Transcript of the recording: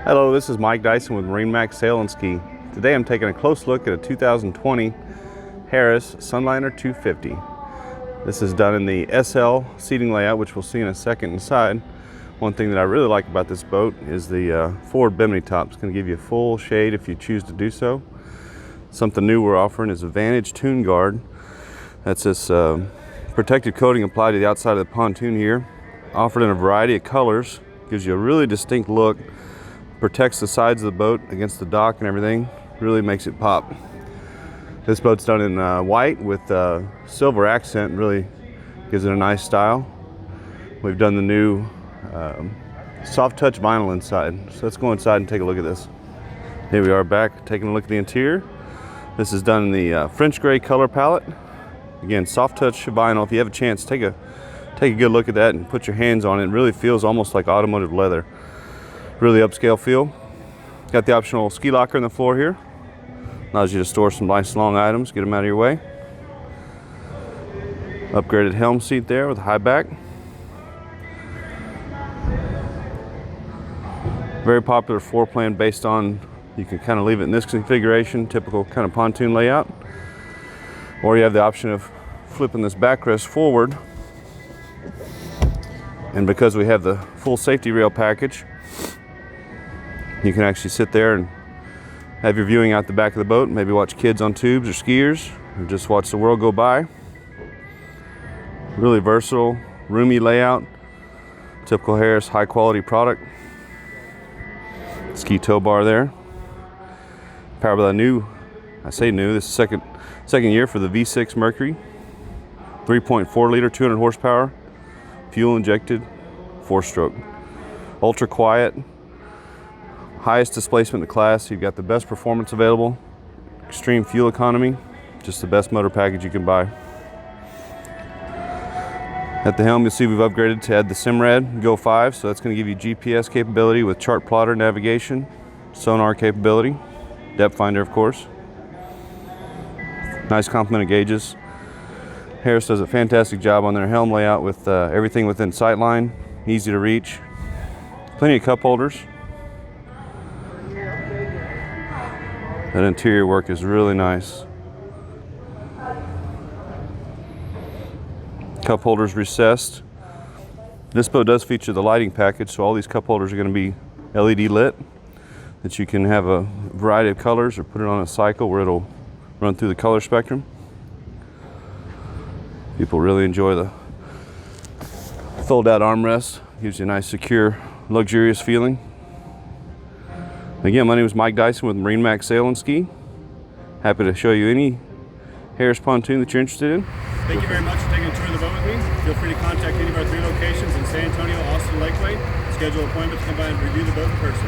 Hello, this is Mike Dyson with MarineMax Sail and Ski. Today I'm taking a close look at a 2020 Harris Sunliner 250. This is done in the SL seating layout, which we'll see in a second inside. One thing that I really like about this boat is the forward bimini top. It's going to give you full shade if you choose to do so. Something new we're offering is a Vantage Pontoon Guard. That's this protective coating applied to the outside of the pontoon here. Offered in a variety of colors. Gives you a really distinct look. Protects the sides of the boat against the dock and everything. Really makes it pop. This boat's done in white with silver accent. Really gives it a nice style. We've done the new soft touch vinyl inside. So let's go inside and take a look at this. Here we are back taking a look at the interior. This is done in the French gray color palette. Again, soft touch vinyl. If you have a chance, take a good look at that and put your hands on it. It really feels almost like automotive leather. Really upscale feel. Got the optional ski locker on the floor here. Allows you to store some nice long items, get them out of your way. Upgraded Helm seat there with a high back. Very popular floor plan based on, you can kind of leave it in this configuration, typical kind of pontoon layout. Or you have the option of flipping this backrest forward. And because we have the full safety rail package, you can actually sit there and have your viewing out the back of the boat, maybe watch kids on tubes or skiers, or just watch the world go by. Really versatile, roomy layout, typical Harris high quality product. Ski tow bar there. Powered by the new, I say new, this is second year for the V6 Mercury. 3.4 liter, 200 horsepower, fuel injected, 4-stroke. Ultra quiet. Highest displacement in the class. You've got the best performance available, extreme fuel economy, just the best motor package you can buy. At the helm, you'll see we've upgraded to add the Simrad Go 5, so that's going to give you GPS capability with chart plotter navigation, sonar capability, depth finder of course. Nice complement of gauges. Harris does a fantastic job on their helm layout with everything within sight line, easy to reach. Plenty of cup holders. That interior work is really nice. Cup holders recessed. This boat does feature the lighting package, so all these cup holders are going to be LED lit, that you can have a variety of colors or put it on a cycle where it'll run through the color spectrum. People really enjoy the fold-out armrest. Gives you a nice, secure, luxurious feeling. Again, my name is Mike Dyson with MarineMax Sail and Ski. Happy to show you any Harris pontoon that you're interested in. Thank you very much for taking a tour of the boat with me. Feel free to contact any of our 3 locations in San Antonio, Austin, Lakeway. Schedule appointments to come by and review the boat in person.